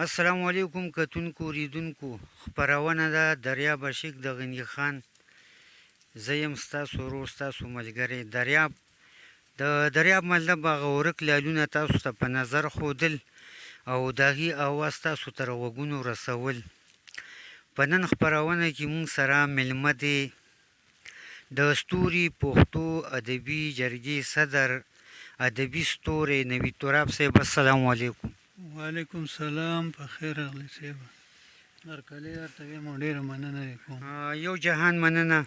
السلام علیکم کتونکو اوریدونکو خپرونه ده دریاب عشق د غني خان. زه یم ستاسو ورور ستاسو ملګری دریاب مطلب هغه ورک لالونه تاسو ته په نظر ښودل او د هغې اواز تاسو ته غوږونو رسول. په نن خپرونه کې موږ سره میلمه دی د ستوري پښتو ادبي جرګې صدر ادبي ستوری نوید تراب صاحب. السلام علیکم. وعلیکم السلام. په خیر راغلی صاحب. هرکلی درته وایم او ډېره مننه دې کوم. یو جهان مننه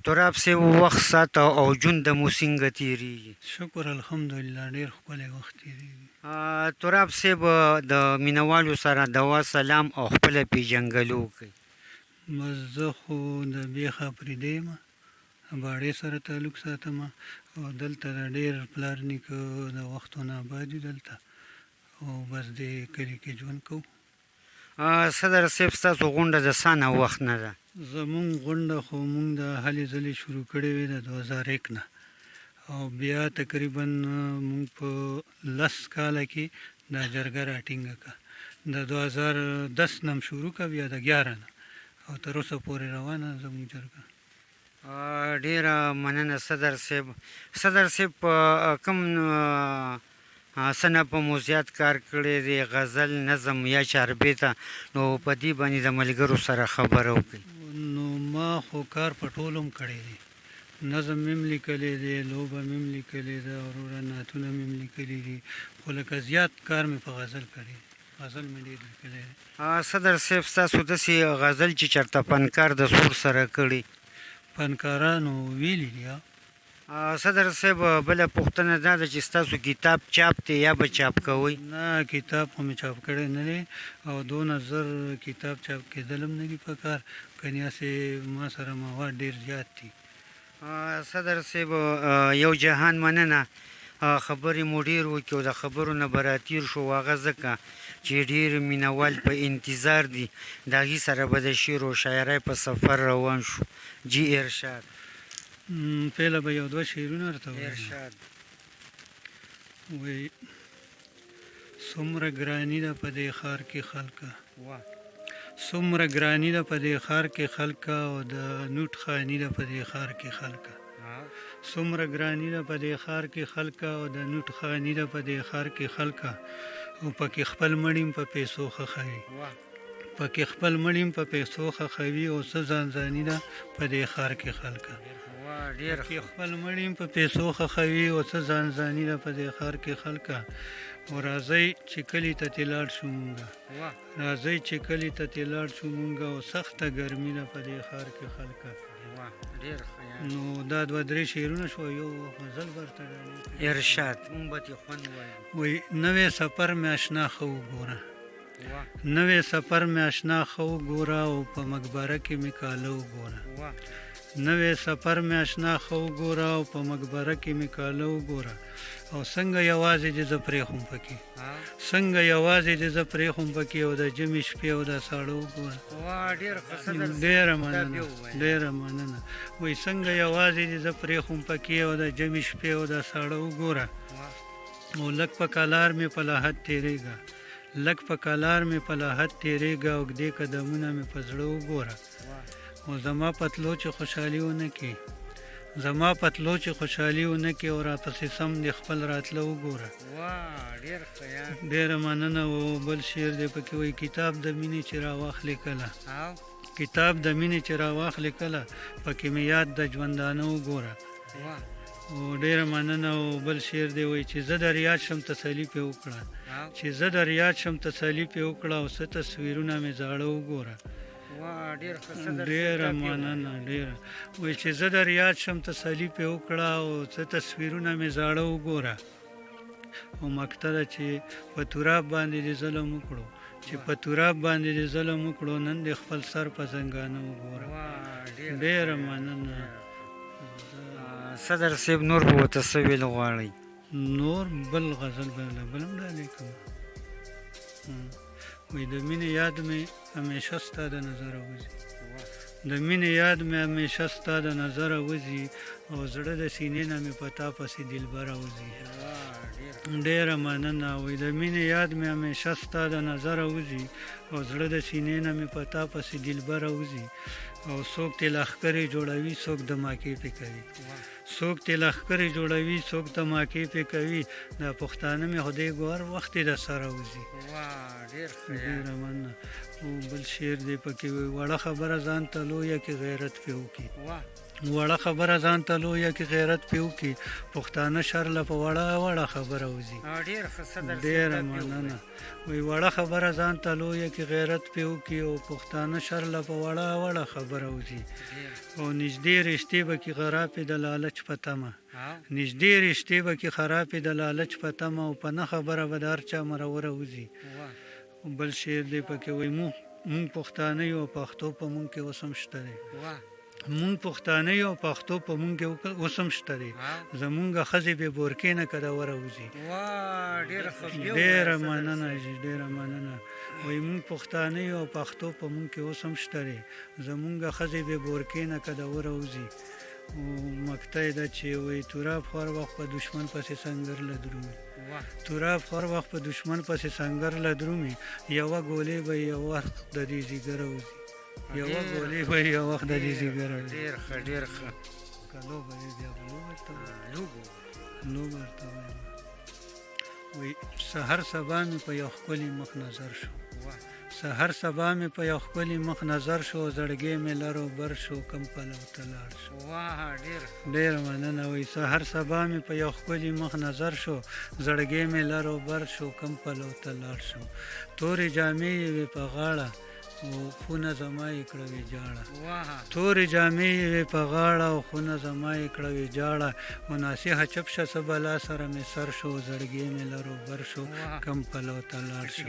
تراب صاحب. وخت ساته او ژوند د مو څنګه تېرېږي؟ شکر الحمدلله ډېر ښکلی وخت تېرېږي. تراب صاحب د مینوالو سره دوا سلام او خپله پیژنګلو کوي. بس زه خو د بیخه پرېدی یم، باړې سره تعلق ساتم او دلته د ډېر پلار نیکه د وختونه آباد یو دلته او بس دې کلي کې ژوند کوو. صدر صاحب ستاسو غونډه د څه نه وخت نه ده؟ زمونږ غونډه خو مونږ د هلې ځلې شروع کړې وې د 2001 نه او بیا تقریبا مونږ په 10 کاله کې دا جرګه راټینګه کړه. د 2010 نه شروع کړه، بیا د 11 نه او تر اوسه پورې روانه زموږ جرګه. ډېره مننه صدر صاحب. صدر صاحب په کوم سنه په مو زیات کار کړی دی؟ غزل، نظم یا چاربیته؟ نو په دې باندې د ملګرو سره خبره وکړئ. نو ما خو کار په ټولو هم کړی دی، نظم مې هم لیکلی دی، لوبه مې هم لیکلې ده، وروره نعتونه مې هم لیکلي دي، خو لکه زیات کار مې په غزل کړی دی. غزل مې ډېر لیکلی دی. صدر صاحب ستاسو داسې غزل چې چېرته فنکار د سور سره کړي؟ فنکارانو ویلي دي. صدر صاحب بله پوښتنه دا ده چې ستاسو کتاب چاپ دی یا به چاپ کوئ؟ نه، کتاب خو مې چاپ کړی نه دی او دونه زر کتاب چاپ کېدل هم نه دي په کار، کنې هسې ما سره مواد ډېر زیات دي. صدر صاحب یو جهان مننه. خبرې مو ډېر وکړي او د خبرو نه به راتېر شو، هغه ځکه چې ډېر مینوال په انتظار دي. د هغې سره به د شعر و شاعرۍ په سفر روان شو. جي ارشاد. پهله به یو دوه شعرونه درته ووایم. ارشاد. وایي څومره ګراني ده په دې ښار کې خلکه، څومره ګراني ده په دې ښار کې خلکه او د نوټ خاني ده په دې ښار کې خلکه، څومره ګراني ده په دې ښار کې خلکه او د نوټ خاني ده په دې ښار کې خلکه او پکې خپل مړیم په پیسو خښوي، پکې خپل مړیم په پیسو خښوي او څه ځانځاني ده په دې ښار کې خلکه، پکې خپل مړیم په پیسو خښوي او څه ځانځاني ده په دې ښار کې خلکه. او راځئ چې کلي ته ترې لاړ شو مونږه، راځئ چې کلي ته ترې لاړ شو مونږه او سخته ګرمي ده په دې ښار کې خلکه. نو دا دوه درې شعرونه شو، یو غزل ورته ارشاد. مونږ به ترې خوند وایو. وایي نوې سفر مې اشنا ښه وګوره، نوې سفر مې اشنا ښه وګوره او په مقبره کې مې کاله وګوره، نوې سفر مې اشنا ښه وګوره او په مقبره کې مې کاله وګوره او څنګه یوازې دې زه پرېښوم پکې، څنګه یوازې دې زه پرېښوم پکې او د ژمي شپې او د ساړه وګوره. ډېره مننه، ډېره مننه. وایي څنګه یوازې دې زه پرېښوم پکې او د ژمي شپې او د ساړه وګوره او لږ په کلار مې په لاحت تېرېږه، لږ په کلار مې په لاحت تېرېږه او ږدې قدمونه مې په زړه وګوره او زما پتلو چې خوشحالي ونه کړي، زما پتلو چې خوشحالي ونه کړي او راپسې سم دې خپل راتله وګوره. ډېره مننه. او بل شعر دی پکې وایي کتاب د مینې چې راواخلې کله، کتاب د مینې چې راواخلې کله پکې مې یاد د ژوندانه وګوره. او ډېره مننه. او بل شعر دی وایي چې زه در یاد شم تسلي پې وکړه، چې زه در یاد شم تسلي پې وکړه او څه تصویرونه مې زاړه وګوره. ډېره مننه، ډېره. وایي چې زه در یاد شم تسلي پې وکړه او څه تصویرونه مې زاړه وګوره او مقطع ده چې په تراب باندې دې ظلم وکړو، چې په تراب باندې دې ظلم وکړو نن دې خپل سر په زنګانه وګوره. ډېره مننه. صدر صاحب نور به ورته څه ویل غواړئ؟ نور بل غزل بل هم ډالۍ کوم. وایي د مینې یاد مې همیشه ستا د نظره وځي، د مینې یاد مې همیشه ستا د نظره وځي او زړه د سینې نه مې په تا پسې دلبره وځي. ډېره مننه. وایي د مینې یاد مې همیشه ستا د نظره وځي او زړه د سینې نه مې په تا پسې دلبره وځي. او څوک ترې لښکرې جوړوي څوک دماکې پې کوي، څوک ترې لښکرې جوړوي څوک دماکې پې کوي. دا پښتانه مې خدای ګوهر وخت یې د سره وځي. ډېره مننه. او بل شعر دی پکې وایي وړه خبره ځان ته لویه کې غیرت پې وکړي، وړه خبره ځان ته لویه کې غیرت پې وکړي. پښتانه شرله په وړه وړه خبره وځي. ډېره مننه. وایي وړه خبره ځان ته لویه کې غیرت پې وکړي او پښتانه شرله په وړه وړه خبره وځي. او نږدې رشتې به کې خرابې د لالچ په تمه، نږدې رشتې به کې خرابې د لالچ په تمه او په نه خبره به د هر چا مروره وځي. بل شعر دی پکې وایي مونږ پښتانه یو پښتو په مونږ کې اوس هم شته دی، مونږ پښتانه یو پښتو په مونږ کې اوس هم شته دی. زمونږ ښځې بې بورکې نه که د وره وځي. ډېره مننه جي، ډېره مننه. وایي مونږ پښتانه یو پښتو په مونږ کې اوس هم شته دی. زمونږ ښځې بې بورکې نه که د وره وځي. او مقطع یې ده چې وایي توراب خو هر وخت په دشمن پسې سنګر له درومي، توراب خو هر وخت په دشمن پسې سنګر له درومي. یوه ګولې به یو وخت د دې ځیګره وځي، یوه ګولې به یو وخت د دې ځیګره وځي. ډېر ښه ډېر ښه. که لوبه وي بیا به لوبه ورته وایم، لوبه ورته وایم. وایي سحر سبا مې په یو ښکلي مخ نظر شو، سحر سبا مې په یو ښکلي مخ نظر شو، زړګی مې لرو بر شو کم پلو ته لاړ شو. ډېره مننه. وایي سحر سبا مې په یو ښکلي مخ نظر شو، زړګی مې لرو بر شو کم پلو ته لاړ شو. تورې جامې یې وې په غاړه او خونه زما یې کړه ویجاړه، تورې جامې یې وې په غاړه او خونه زما یې کړه ویجاړه. او ناصحه چپ شه څه بلا سره مې سر شو، زړګی مې لرو بر شو کم پلو ته لاړ شو.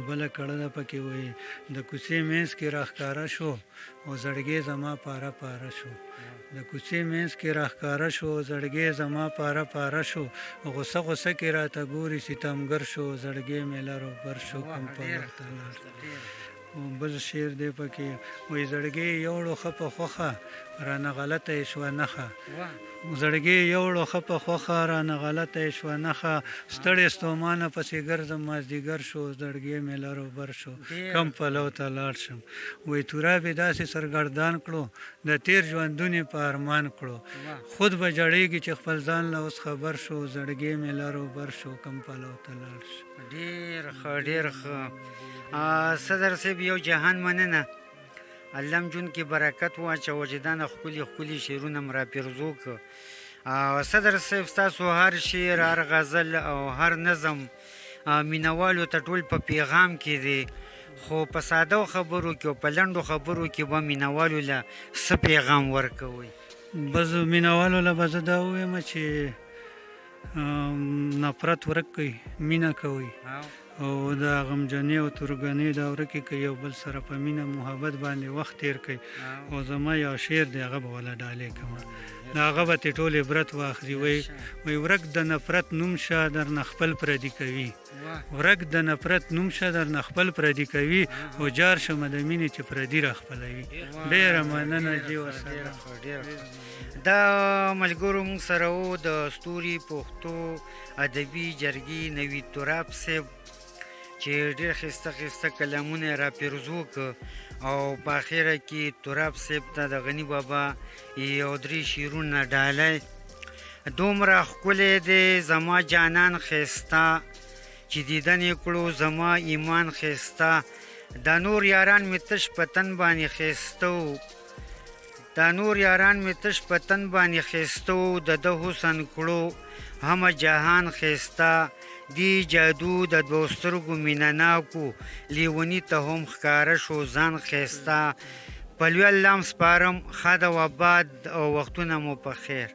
بله کړه ده پکې وایي د کوڅې منځ کې راښکاره شو او زړګی زما پاره پاره شو، د کوڅې منځ کې راښکاره شو زړګی زما پاره پاره شو. غوسه غوسه کې راته ګوري ستمګر شو، زړګی مې لرو بر شو کم پلو ته لاړ شو. بل شعر دی پکې وایي زړګی یوړو ښه په خوښه رانه غلطه یې شوه نښه، زړګی یوړو ښه په خوښه رانه غلطه یې شوه نښه. ستړی ستومانه پسې ګرځم مازدیګر شو، زړګی مې لرو بر شو کم پلو ته لاړ شم. وایي توراب یې داسې سرګردان کړو د تېر ژوندون یې په ارمان کړو، خود به جړېږي چې خپل ځان له اوس خبر شو، زړګی مې لرو بر شو کم پلو ته لاړ شو. ډېر ښه ډېر ښه. صدر صاحب یو جهان مننه. الله م جون کې برکت واچوه چې دا نه ښکلي ښکلي شعرونه م راپېرزو کړه. صدر صاحب ستاسو هر شعر هر غزل او هر نظم مینوالو ته ټول په پیغام کې دی، خو په ساده خبرو کې او په لنډو خبرو کې به مینوالو له څه پیغام ورکوئ؟ بس مینوالو له به زه دا ووایم چې نفرت ورک کړئ، مینه کوئ او د غمجنۍ او ترږنۍ دوره کې که یو بل سره په مینه محبت باندې وخت تېر کړئ. او زما یو شعر دی هغه به وله ډالۍ کړم، د هغه به ترې ټول عبرت واخلي. وایي ورک د نفرت نوم شه درنه خپل پردي کوي، ورک د نفرت نوم شه درنه خپل پردي کوي او جار شمه د مینې چې پردي را خپلوي. ډېره مننه جي ورسره. دا ملګرو موږ سره و د ستوري پښتو ادبي جرګې نوید توراب صاحب چې ډېر ښایسته ښایسته کلامونه یې راپېرزو کړه او په اخره کې توراب صاحب ته د غني بابا یو درې شعرونه ډالۍ. دومره ښکلی دی زما جانان ښایسته چې دیدن یې کړو زما ایمان ښایسته، دا نور یاران مې تش په تن باندې ښایسته و، دا نور یاران مې تش په تن باندې ښایسته و، د ده حسن کړو همه جهان ښایسته، دی جادو د دوو سترګو مینه ناکو لیوني ته هم ښکاره شو ځان ښایسته. په لوی الله م سپارم ښه ده و آباد او وختونه مو په خیر.